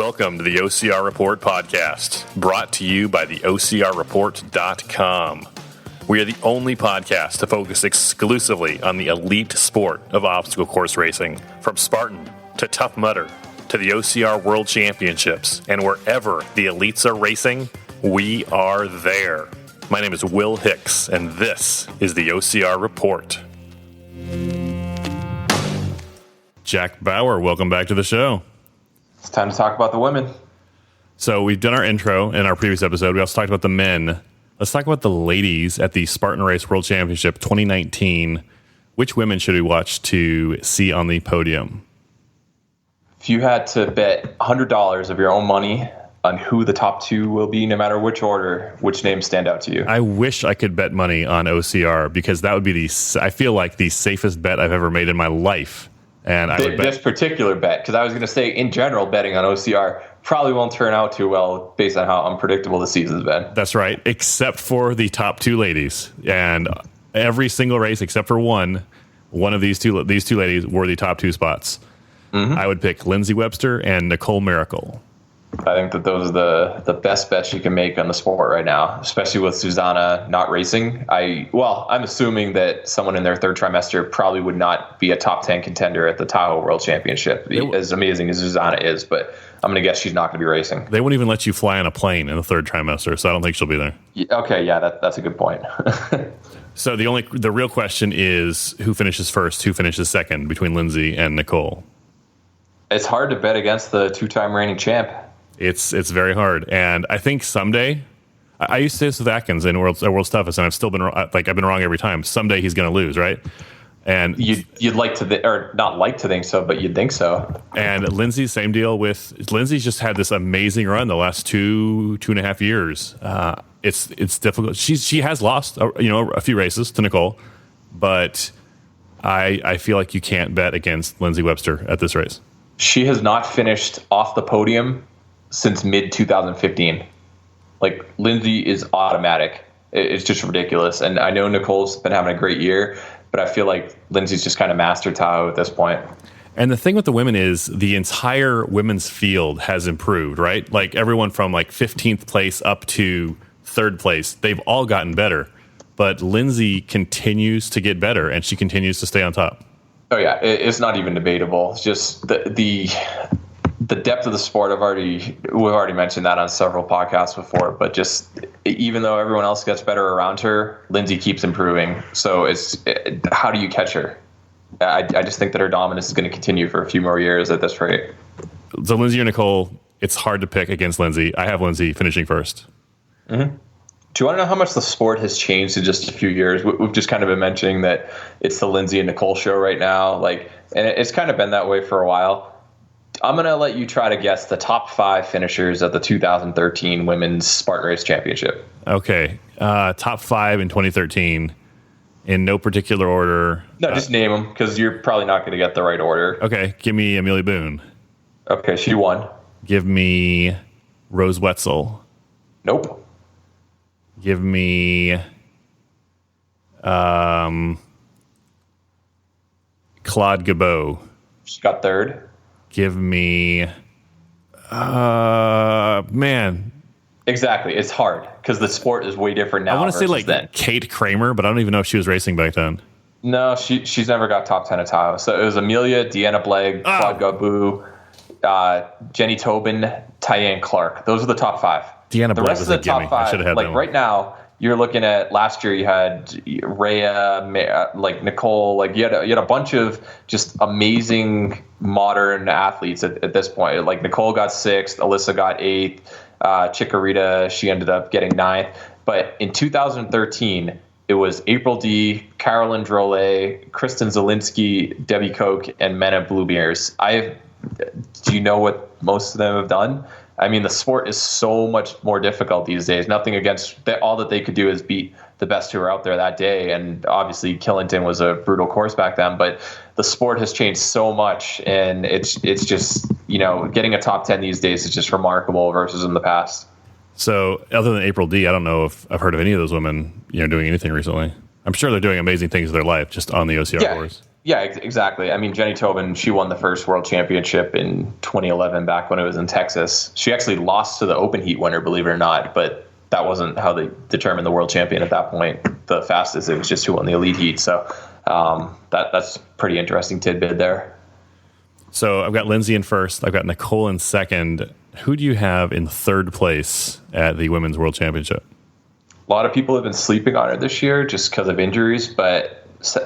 Welcome to the OCR Report podcast, brought to you by the OCRReport.com. We are the only podcast to focus exclusively on the elite sport of obstacle course racing, from Spartan to Tough Mudder to the OCR World Championships, and wherever the elites are racing, we are there. My name is Will Hicks, and this is the OCR Report. Jack Bauer, welcome back to the show. It's time to talk about the women. So we've done our intro in our previous episode. We also talked about the men. Let's talk about the ladies at the Spartan Race World Championship 2019. Which women should we watch to see on the podium? If you had to bet $100 of your own money on who the top two will be, no matter which order, which names stand out to you? I wish I could bet money on OCR, because that would be I feel like the safest bet I've ever made in my life. And I would bet this particular bet, because I was going to say in general, betting on OCR probably won't turn out too well based on how unpredictable the season's been. That's right, except for the top two ladies. And every single race except for one of these two ladies were the top two spots. Mm-hmm. I would pick Lindsay Webster and Nicole Mericle. I think that those are the best bets you can make on the sport right now, especially with Susanna not racing. I'm assuming that someone in their third trimester probably would not be a top 10 contender at the Tahoe World Championship, as amazing as Susanna is, but I'm going to guess she's not going to be racing. They wouldn't even let you fly on a plane in the third trimester, so I don't think she'll be there. Okay, yeah, that's a good point. So the real question is, who finishes first, who finishes second between Lindsay and Nicole? It's hard to bet against the two-time reigning champ. It's very hard, and I think someday, I used to say this with Atkins in World's Toughest, and I've still been I've been wrong every time. Someday he's going to lose, right? And you'd like to, or not like to think so, but you'd think so. And Lindsay, same deal with Lindsay's just had this amazing run the last two and a half years. It's difficult. She has lost a few races to Nicole, but I feel like you can't bet against Lindsay Webster at this race. She has not finished off the podium since mid-2015. Like, Lindsay is automatic. It's just ridiculous. And I know Nicole's been having a great year, but I feel like Lindsay's just kind of mastered Tahoe at this point. And the thing with the women is the entire women's field has improved, right? Like, everyone from 15th place up to third place, they've all gotten better. But Lindsay continues to get better, and she continues to stay on top. Oh, yeah. It's not even debatable. It's just the depth of the sport. We've already mentioned that on several podcasts before, but just even though everyone else gets better around her, Lindsay keeps improving. So how do you catch her? I just think that her dominance is going to continue for a few more years at this rate. So Lindsay or Nicole, it's hard to pick against Lindsay. I have Lindsay finishing first. Mm-hmm. Do you want to know how much the sport has changed in just a few years? We've just kind of been mentioning that it's the Lindsay and Nicole show right now. And it's kind of been that way for a while. I'm going to let you try to guess the top 5 finishers at the 2013 Women's Spartan Race Championship. Okay. Top 5 in 2013 in no particular order. No, just name them, because you're probably not going to get the right order. Okay. Give me Amelia Boone. Okay, she won. Give me Rose Wetzel. Nope. Give me Claude Gabot. She got third. Give me man. Exactly. It's hard because the sport is way different now. I want to say then. Kate Kramer, but I don't even know if she was racing back then. No, she's never got top 10 at Tahoe. So it was Amelia, Deanna Blagg, Claude Gabot, Jenny Tobin, Tyann Clark. Those are the top 5. Deanna Blagg was a gimme. I should have had that one. Right now, you're looking at last year. You had Rhea, Nicole. You had a bunch of just amazing modern athletes at this point. Like, Nicole got 6th, Alyssa got 8th, Chikorita, she ended up getting 9th. But in 2013, it was April D, Carolyn Drolet, Kristen Zielinski, Debbie Koch, and Mena Bluebeers. Do you know what most of them have done? I mean, the sport is so much more difficult these days. Nothing against all that they could do is beat the best who were out there that day. And obviously, Killington was a brutal course back then. But the sport has changed so much, and it's just, getting a top 10 these days is just remarkable versus in the past. So, other than April D, I don't know if I've heard of any of those women, doing anything recently. I'm sure they're doing amazing things in their life, just on the OCR course. Yeah, exactly. I mean, Jenny Tobin, she won the first world championship in 2011 back when it was in Texas. She actually lost to the open heat winner, believe it or not, but that wasn't how they determined the world champion at that point. The fastest, it was just who won the elite heat. So that's pretty interesting tidbit there. So I've got Lindsay in first. I've got Nicole in second. Who do you have in third place at the Women's World Championship? A lot of people have been sleeping on her this year just because of injuries, but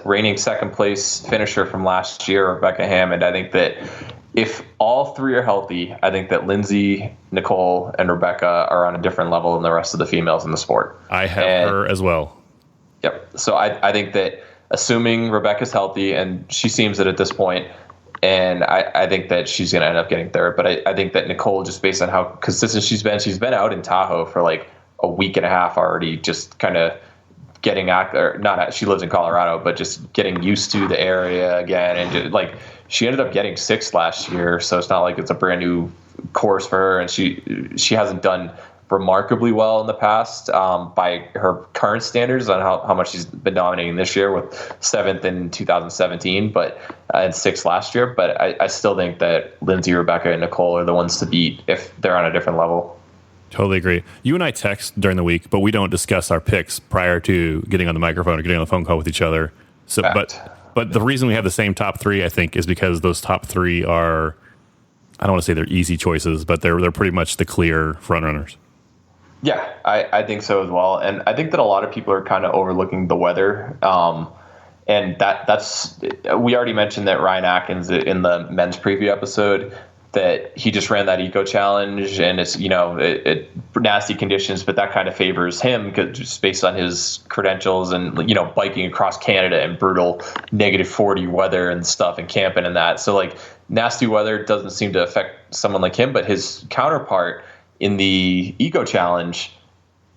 reigning second place finisher from last year, Rebecca Hammond, I think that if all three are healthy, I think that Lindsay, Nicole, and Rebecca are on a different level than the rest of the females in the sport. I have her as well. Yep. So I think that assuming Rebecca's healthy, and she seems it at this point, and I think that she's going to end up getting third. But I think that Nicole, just based on how consistent she's been out in Tahoe for like a week and a half already, just kind of getting she lives in Colorado, but just getting used to the area again. And just, like, she ended up getting sixth last year. So it's not like it's a brand new course for her. And she hasn't done remarkably well in the past by her current standards on how much she's been dominating this year, with 7th in 2017, but and 6th last year. But I still think that Lindsay, Rebecca, and Nicole are the ones to beat if they're on a different level. Totally agree. You and I text during the week, but we don't discuss our picks prior to getting on the microphone or getting on the phone call with each other. So, but the reason we have the same top three, I think, is because those top three are, I don't want to say they're easy choices, but they're pretty much the clear front runners. Yeah, I think so as well. And I think that a lot of people are kind of overlooking the weather. And that's we already mentioned that Ryan Atkins in the men's preview episode, that he just ran that eco challenge, and it's, it nasty conditions, but that kind of favors him because just based on his credentials and, biking across Canada in brutal -40 weather and stuff and camping and that. So like nasty weather doesn't seem to affect someone like him, but his counterpart in the eco challenge,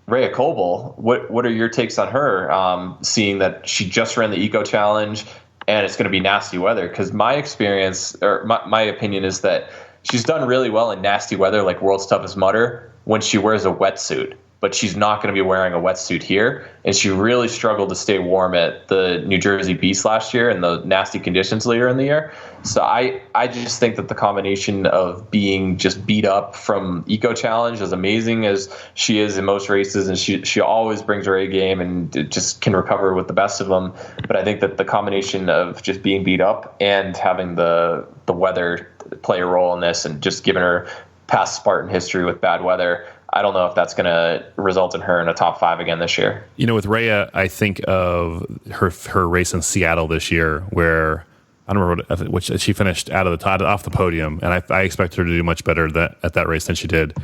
Rhea Kolbl, what are your takes on her, seeing that she just ran the eco challenge and it's going to be nasty weather? Because my experience, or my opinion, is that she's done really well in nasty weather, like World's Toughest Mudder, when she wears a wetsuit. But she's not going to be wearing a wetsuit here. And she really struggled to stay warm at the New Jersey Beast last year in the nasty conditions later in the year. So I just think that the combination of being just beat up from Eco Challenge, as amazing as she is in most races, and she always brings her A game and just can recover with the best of them. But I think that the combination of just being beat up and having the weather play a role in this, and just giving her past Spartan history with bad weather, I don't know if that's going to result in her in a top 5 again this year. With Rhea, I think of her race in Seattle this year, where I don't remember which she finished off the podium, and I expect her to do much better at that race than she did.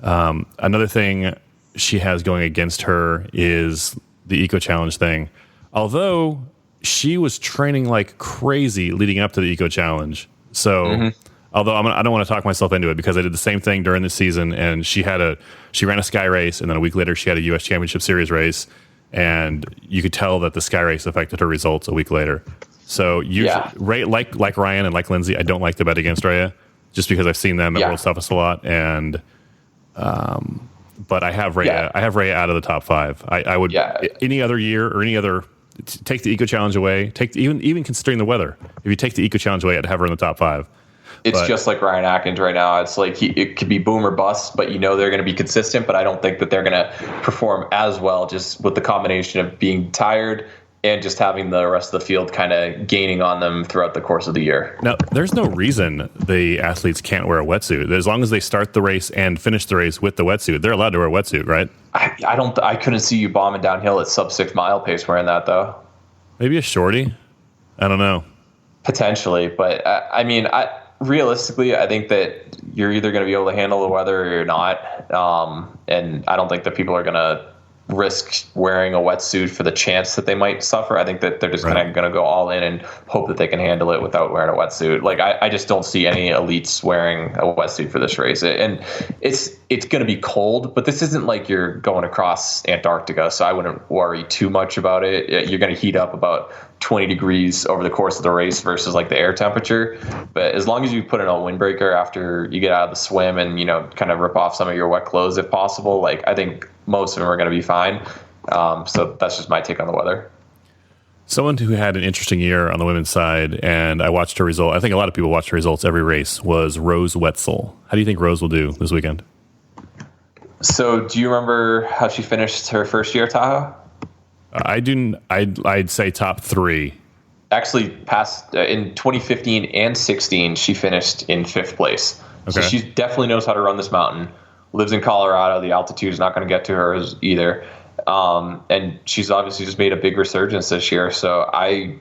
Another thing she has going against her is the Eco Challenge thing. Although she was training like crazy leading up to the Eco Challenge, so. Although I don't want to talk myself into it, because I did the same thing during the season, and she ran a Sky race, and then a week later she had a U.S. Championship Series race, and you could tell that the Sky race affected her results a week later. So like Ryan and like Lindsay, I don't like to bet against Rhea, just because I've seen them at World Toughest a lot, and but I have Rhea. Yeah. I have Rhea out of the top 5. I would any other year or any other. Take the Eco Challenge away. Even considering the weather, if you take the Eco Challenge away, I'd have her in the top 5. It's just like Ryan Atkins right now. It's like it could be boom or bust, but they're going to be consistent. But I don't think that they're going to perform as well, just with the combination of being tired and just having the rest of the field kind of gaining on them throughout the course of the year. Now, there's no reason the athletes can't wear a wetsuit. As long as they start the race and finish the race with the wetsuit, they're allowed to wear a wetsuit, right? I couldn't see you bombing downhill at sub 6 mile pace wearing that, though. Maybe a shorty. I don't know. Potentially, but realistically, I think that you're either going to be able to handle the weather or you're not. And I don't think that people are going to risk wearing a wetsuit for the chance that they might suffer. I think that they're just kind of going to go all in and hope that they can handle it without wearing a wetsuit. Like I just don't see any elites wearing a wetsuit for this race. And it's going to be cold, but this isn't like you're going across Antarctica, so I wouldn't worry too much about it. You're going to heat up about 20 degrees over the course of the race versus like the air temperature. But as long as you put in a windbreaker after you get out of the swim and, kind of rip off some of your wet clothes if possible, like I think most of them are going to be fine. So that's just my take on the weather. Someone who had an interesting year on the women's side, and I watched her result. I think a lot of people watch her results every race, was Rose Wetzel. How do you think Rose will do this weekend? So do you remember how she finished her first year at Tahoe? I do. I'd say top 3. Actually, past in 2015 and 16, she finished in 5th place. Okay. So she definitely knows how to run this mountain. Lives in Colorado. The altitude is not going to get to her either. And she's obviously just made a big resurgence this year. So I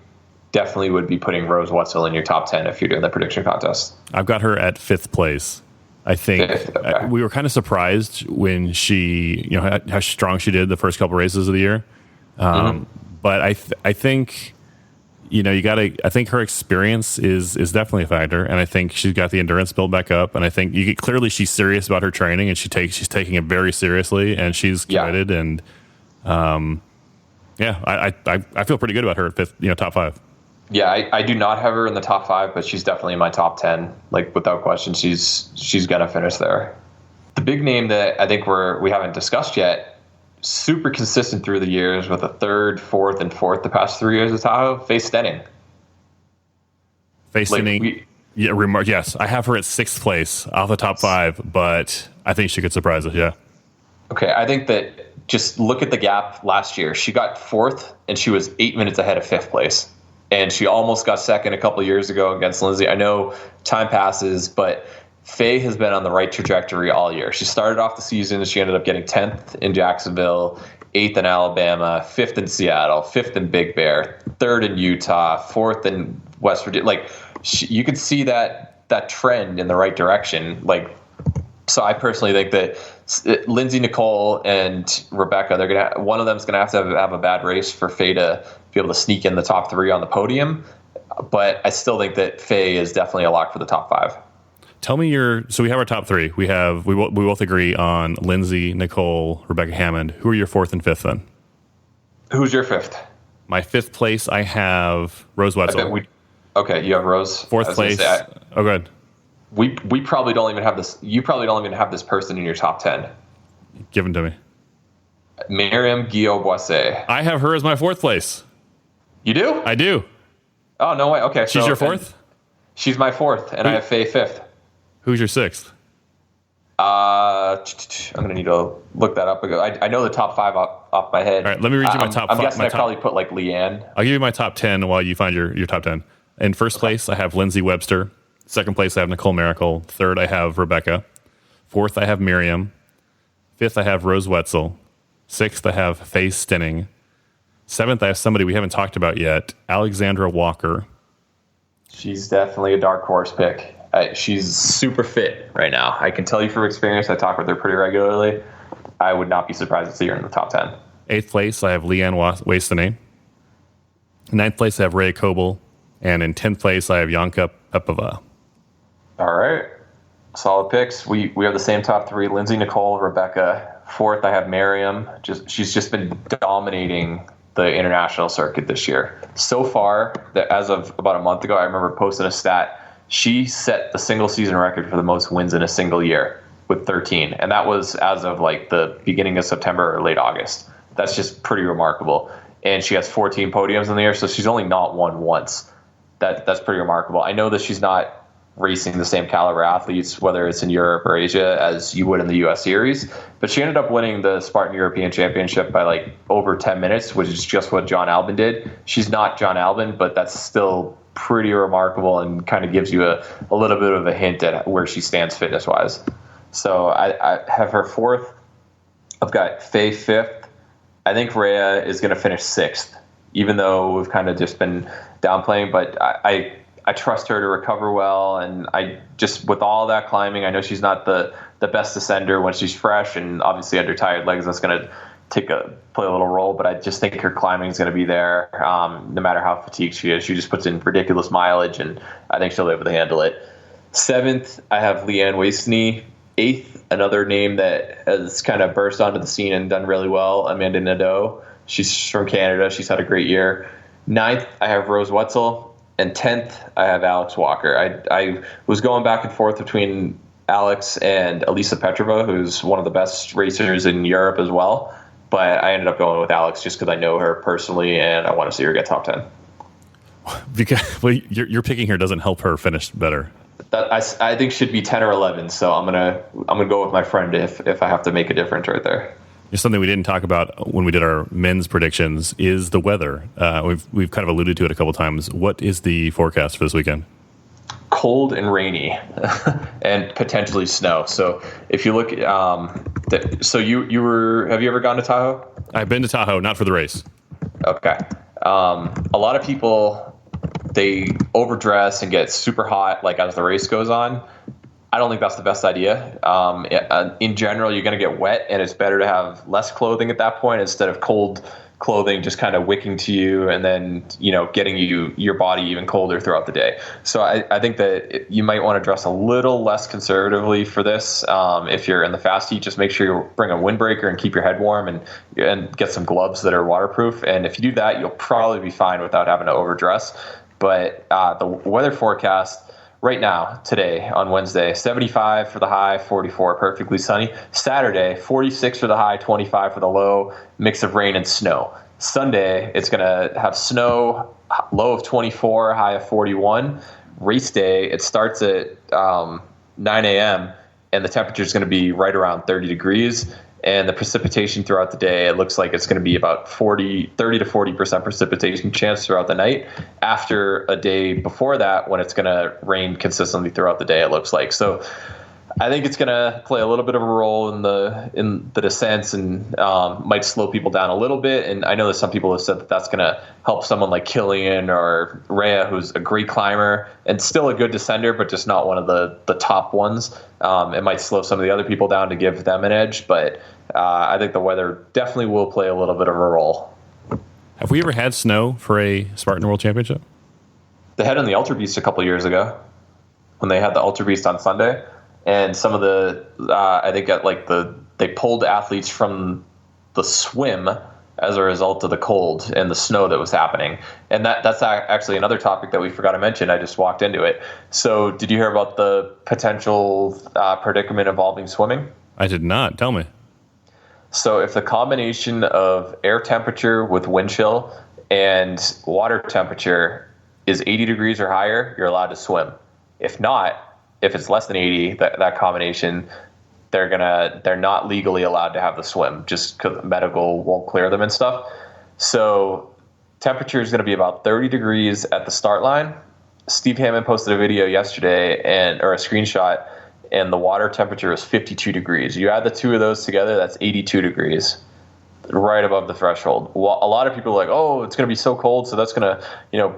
definitely would be putting Rose Wetzel in your top 10 if you're doing the prediction contest. I've got her at 5th place. I think okay. We were kind of surprised when she, how strong she did the first couple races of the year. But I think, I think her experience is definitely a factor. And I think she's got the endurance built back up. And I think clearly she's serious about her training, and she's taking it very seriously, and she's committed. And, I feel pretty good about her at 5th, top 5. Yeah, I do not have her in the top 5, but she's definitely in my top 10. Like, without question, she's going to finish there. The big name that I think we haven't discussed yet, super consistent through the years with a 3rd, 4th, and 4th the past 3 years of Tahoe, Faye Stenning. Faye Stenning, yes. I have her at 6th place off the top 5, but I think she could surprise us, yeah. Okay, I think that just look at the gap last year. She got 4th, and she was 8 minutes ahead of 5th place. And she almost got 2nd a couple of years ago against Lindsay. I know time passes, but Faye has been on the right trajectory all year. She started off the season, she ended up getting 10th in Jacksonville, 8th in Alabama, 5th in Seattle, 5th in Big Bear, 3rd in Utah, 4th in West Virginia. Like, you could see that trend in the right direction. Like, so I personally think that Lindsay, Nicole, and Rebecca, one of them's gonna have to have a bad race for Faye to be able to sneak in the top 3 on the podium. But I still think that Faye is definitely a lock for the top 5. Tell me so we have our top 3. We both agree on Lindsay, Nicole, Rebecca Hammond. Who are your 4th and 5th then? Who's your 5th? My 5th place, I have Rose Wetzel. Okay, you have Rose. 4th place. Go ahead. We probably don't even have this. You probably don't even have this person in your top 10. Give them to me. Miriam Guillet-Boisset. I have her as my 4th place. You do? I do. Oh, no way. Okay. She's your 4th? She's my 4th, and I have Faye 5th. Who's your 6th? I'm going to need to look that up. I know the top 5 off my head. All right, let me read you my top 5. I'm guessing I probably put like Leanne. I'll give you my top 10 while you find your top 10. In 1st place, I have Lindsay Webster. 2nd place, I have Nicole Mericle. 3rd, I have Rebecca. 4th, I have Miriam. 5th, I have Rose Wetzel. 6th, I have Faye Stenning. 7th, I have somebody we haven't talked about yet, Alexandra Walker. She's definitely a dark horse pick. She's super fit right now. I can tell you from experience. I talk with her pretty regularly. I would not be surprised to see her in the top 10. 8th place, I have Leanne Wastenay. 9th place, I have Rhea Kolbl. And in 10th place, I have Yanka Pepova. All right. Solid picks. We have the same top 3, Lindsay, Nicole, Rebecca. 4th, I have Miriam. She's just been dominating the international circuit this year. So far, as of about a month ago, I remember posting a stat. She set the single season record for the most wins in a single year with 13. And that was as of like the beginning of September or late August. That's just pretty remarkable. And she has 14 podiums in the year, so she's only not won once. That's pretty remarkable. I know that she's not racing the same caliber athletes, whether it's in Europe or Asia, as you would in the U.S. Series. But she ended up winning the Spartan European Championship by like over 10 minutes, which is just what John Albin did. She's not John Albin, but that's still pretty remarkable and kind of gives you a little bit of a hint at where she stands fitness-wise. So I have her 4th. I've got Faye 5th. I think Rhea is going to finish 6th, even though we've kind of just been downplaying, but I trust her to recover well, and I just, with all that climbing, I know she's not the best descender when she's fresh, and obviously under tired legs that's going to play a little role, but I just think her climbing is going to be there no matter how fatigued she is. She just puts in ridiculous mileage, and I think she'll be able to handle it. 7th, I have Leanne Wastenay. 8th, another name that has kind of burst onto the scene and done really well, Amanda Nadeau. She's from Canada. She's had a great year. 9th, I have Rose Wetzel. And 10th, I have Alex Walker. I was going back and forth between Alex and Elisa Petrova, who's one of the best racers in Europe as well. But I ended up going with Alex just because I know her personally and I want to see her get top 10. Because your picking here doesn't help her finish better. That I think should be 10 or 11. So I'm gonna go with my friend if I have to make a difference right there. Just something we didn't talk about when we did our men's predictions is the weather. We've kind of alluded to it a couple times. What is the forecast for this weekend? Cold and rainy, and potentially snow. So if you look, so you were, have you ever gone to Tahoe? I've been to Tahoe, not for the race. Okay. A lot of people, they overdress and get super hot like as the race goes on. I don't think that's the best idea. In general, you're going to get wet, and it's better to have less clothing at that point instead of cold clothing just kind of wicking to you and then, getting your body even colder throughout the day. So I think that you might want to dress a little less conservatively for this. If you're in the fast heat, just make sure you bring a windbreaker and keep your head warm and get some gloves that are waterproof. And if you do that, you'll probably be fine without having to overdress. But the weather forecast right now, today on Wednesday, 75 for the high, 44, perfectly sunny. Saturday, 46 for the high, 25 for the low, mix of rain and snow. Sunday, it's going to have snow, low of 24, high of 41. Race day, it starts at 9 a.m., and the temperature is going to be right around 30 degrees. And the precipitation throughout the day, it looks like it's going to be about 30 to 40% precipitation chance throughout the night. After a day before that, when it's going to rain consistently throughout the day, it looks like. So I think it's going to play a little bit of a role in the descents and might slow people down a little bit. And I know that some people have said that that's going to help someone like Killian or Rhea, who's a great climber and still a good descender, but just not one of the top ones. It might slow some of the other people down to give them an edge, but I think the weather definitely will play a little bit of a role. Have we ever had snow for a Spartan World Championship? They had it in the Ultra Beast a couple years ago when they had the Ultra Beast on Sunday. And some of the, I think they pulled athletes from the swim as a result of the cold and the snow that was happening. And that's actually another topic that we forgot to mention. I just walked into it. So did you hear about the potential predicament involving swimming? I did not. Tell me. So if the combination of air temperature with wind chill and water temperature is 80 degrees or higher, you're allowed to swim. If not, if it's less than 80, that combination, they're not legally allowed to have the swim just because medical won't clear them and stuff. So temperature is going to be about 30 degrees at the start line. Steve Hammond posted a video yesterday or a screenshot, and the water temperature is 52 degrees. You add the two of those together, that's 82 degrees, right above the threshold. A lot of people are like, oh, it's going to be so cold, so that's going to,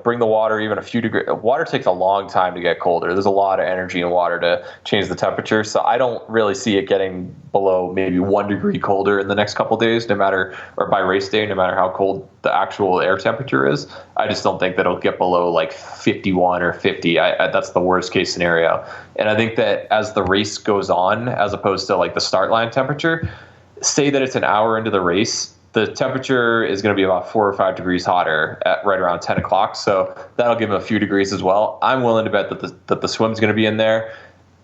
bring the water even a few degrees. Water takes a long time to get colder. There's a lot of energy in water to change the temperature, so I don't really see it getting below maybe 1 degree colder in the next couple of days, or by race day, no matter how cold the actual air temperature is. I just don't think that it'll get below like 51 or 50. That's the worst case scenario. And I think that as the race goes on, as opposed to like the start line temperature, say that it's an hour into the race, the temperature is going to be about 4 or 5 degrees hotter at right around 10 o'clock. So that'll give them a few degrees as well. I'm willing to bet that the swim's going to be in there.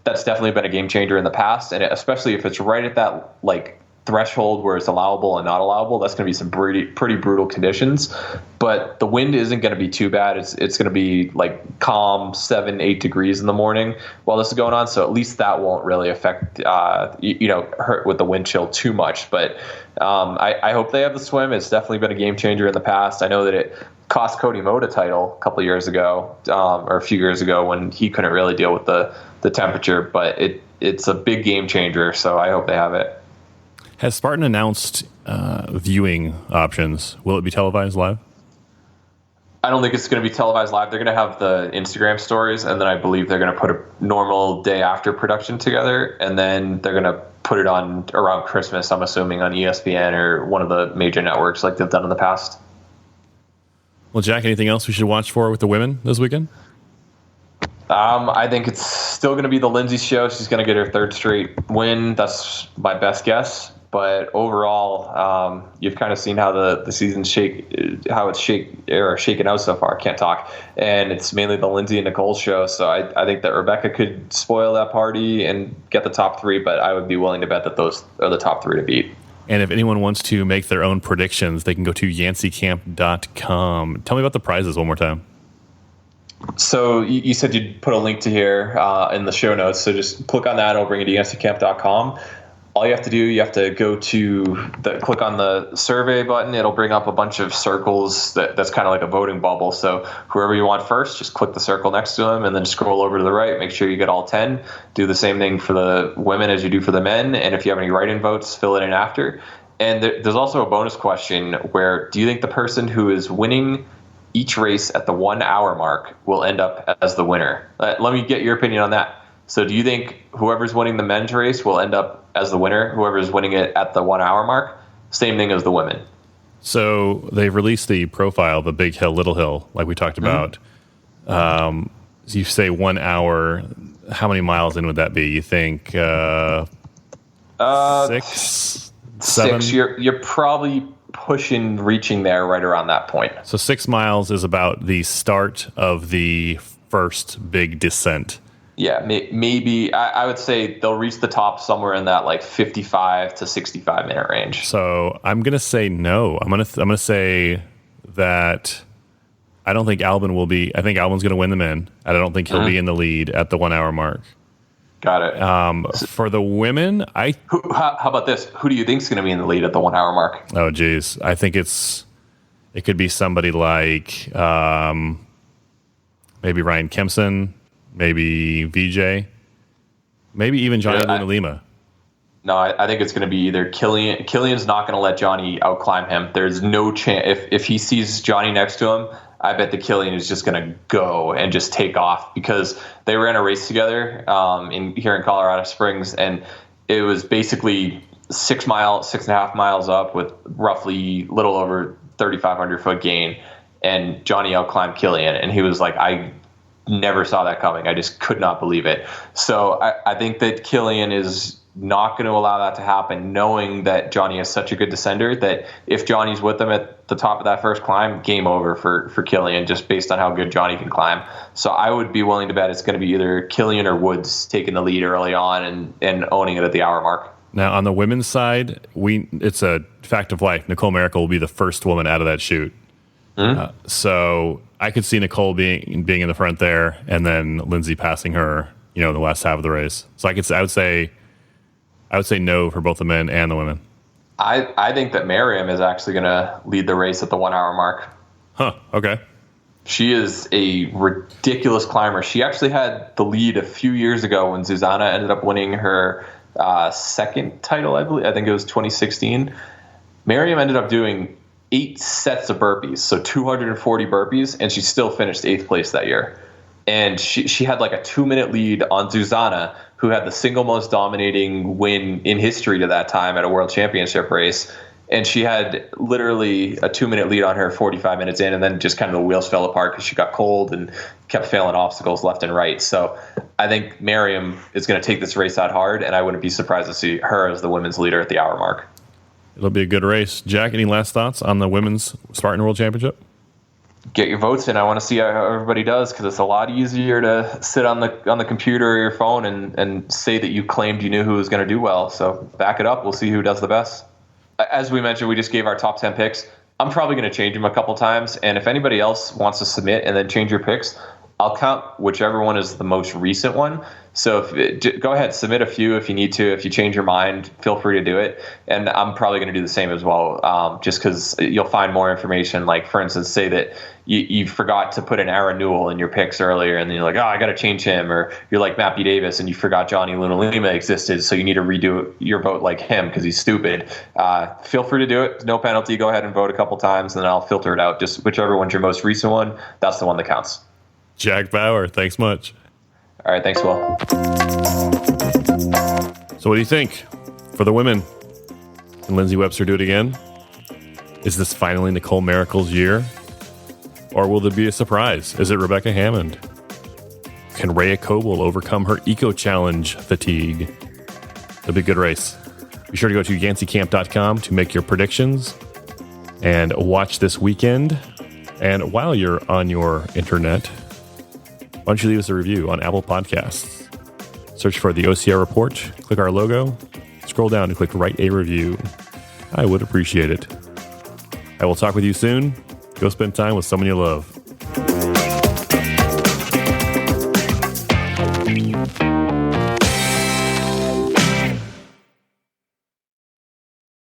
That's definitely been a game changer in the past. And especially if it's right at that like threshold where it's allowable and not allowable, that's going to be some pretty brutal conditions. But the wind isn't going to be too bad. It's going to be like calm 7-8 degrees in the morning while this is going on. So at least that won't really affect hurt with the wind chill too much. But I hope they have the swim. It's definitely been a game changer in the past. I know that it cost Cody Moda title a couple of years ago, or a few years ago, when he couldn't really deal with the temperature. But it's a big game changer. So I hope they have it. Has Spartan announced viewing options? Will it be televised live? I don't think it's going to be televised live. They're going to have the Instagram stories, and then I believe they're going to put a normal day after production together, and then they're going to put it on around Christmas, I'm assuming, on ESPN or one of the major networks like they've done in the past. Well, Jack, anything else we should watch for with the women this weekend? I think it's still going to be the Lindsay show. She's going to get her third straight win. That's my best guess. But overall, you've kind of seen how the season's shaken out so far. I can't talk. And it's mainly the Lindsay and Nicole show. So I think that Rebecca could spoil that party and get the top three, but I would be willing to bet that those are the top three to beat. And if anyone wants to make their own predictions, they can go to yancycamp.com. Tell me about the prizes one more time. So you said you'd put a link to here in the show notes. So just click on that. It'll bring you to yancycamp.com. All you have to do, you have to go to click on the survey button. It'll bring up a bunch of circles that's kind of like a voting bubble. So whoever you want first, just click the circle next to them and then scroll over to the right. Make sure you get all 10. Do the same thing for the women as you do for the men. And if you have any write-in votes, fill it in after. And there's also a bonus question where do you think the person who is winning each race at the 1 hour mark will end up as the winner? Let me get your opinion on that. So do you think whoever's winning the men's race will end up as the winner, whoever's winning it at the 1 hour mark? Same thing as the women. So they've released the profile, the big hill, little hill, like we talked about. So you say 1 hour. How many miles in would that be? You think 6, 7? 6. You're probably reaching there right around that point. So 6 miles is about the start of the first big descent. Yeah, maybe I would say they'll reach the top somewhere in that like 55 to 65 minute range. So I'm gonna say no. I'm gonna say that I don't think Albin will be. I think Albin's gonna win the men. I don't think he'll be in the lead at the 1 hour mark. Got it. For the women, how about this? Who do you think's gonna be in the lead at the 1 hour mark? Oh, geez, I think it could be somebody like maybe Ryan Kempson. Maybe VJ, maybe even Johnny Luna Lima. No, I think it's going to be either Killian. Killian's not going to let Johnny outclimb him. There's no chance. If he sees Johnny next to him, I bet the Killian is just going to go and just take off because they ran a race together here in Colorado Springs, and it was basically 6.5 miles up with roughly little over 3,500 foot gain, and Johnny outclimbed Killian, and he was like, I never saw that coming. I just could not believe it. So I think that Killian is not going to allow that to happen, knowing that Johnny is such a good descender that if Johnny's with him at the top of that first climb, game over for Killian, just based on how good Johnny can climb. So I would be willing to bet it's going to be either Killian or Woods taking the lead early on and owning it at the hour mark. Now, on the women's side, it's a fact of life. Nicole Mericle will be the first woman out of that chute. So I could see Nicole being in the front there, and then Lindsay passing her, in the last half of the race. So I would say no for both the men and the women. I think that Miriam is actually going to lead the race at the 1 hour mark. Huh. Okay. She is a ridiculous climber. She actually had the lead a few years ago when Zuzana ended up winning her second title, I believe. I think it was 2016. Miriam ended up doing 8 sets of burpees, so 240 burpees, and she still finished 8th place that year. And she had like a 2-minute lead on Zuzana, who had the single most dominating win in history to that time at a world championship race. And she had literally a 2-minute lead on her 45 minutes in, and then just kind of the wheels fell apart because she got cold and kept failing obstacles left and right. So I think Miriam is going to take this race out hard, and I wouldn't be surprised to see her as the women's leader at the hour mark. It'll be a good race. Jack, any last thoughts on the women's Spartan World Championship? Get your votes in. I want to see how everybody does, because it's a lot easier to sit on the computer or your phone and say that you claimed you knew who was going to do well. So back it up. We'll see who does the best. As we mentioned, we just gave our top 10 picks. I'm probably going to change them a couple times. And if anybody else wants to submit and then change your picks, I'll count whichever one is the most recent one. So go ahead, submit a few if you need to. If you change your mind, feel free to do it. And I'm probably going to do the same as well, just because you'll find more information. Like, for instance, say that you forgot to put an Aaron Newell in your picks earlier, and then you're like, I got to change him. Or you're like Matthew Davis, and you forgot Johnny Luna Lima existed, so you need to redo your vote like him because he's stupid. Feel free to do it. No penalty. Go ahead and vote a couple times, and then I'll filter it out. Just whichever one's your most recent one, that's the one that counts. Jack Bauer, thanks much. All right, thanks, Will. So what do you think for the women? Can Lindsay Webster do it again? Is this finally Nicole Mericle's year? Or will there be a surprise? Is it Rebecca Hammond? Can Rhea Kolbl overcome her eco-challenge fatigue? It'll be a good race. Be sure to go to yancycamp.com to make your predictions and watch this weekend. And while you're on your internet, why don't you leave us a review on Apple Podcasts? Search for the OCR Report, click our logo, scroll down and click Write a Review. I would appreciate it. I will talk with you soon. Go spend time with someone you love.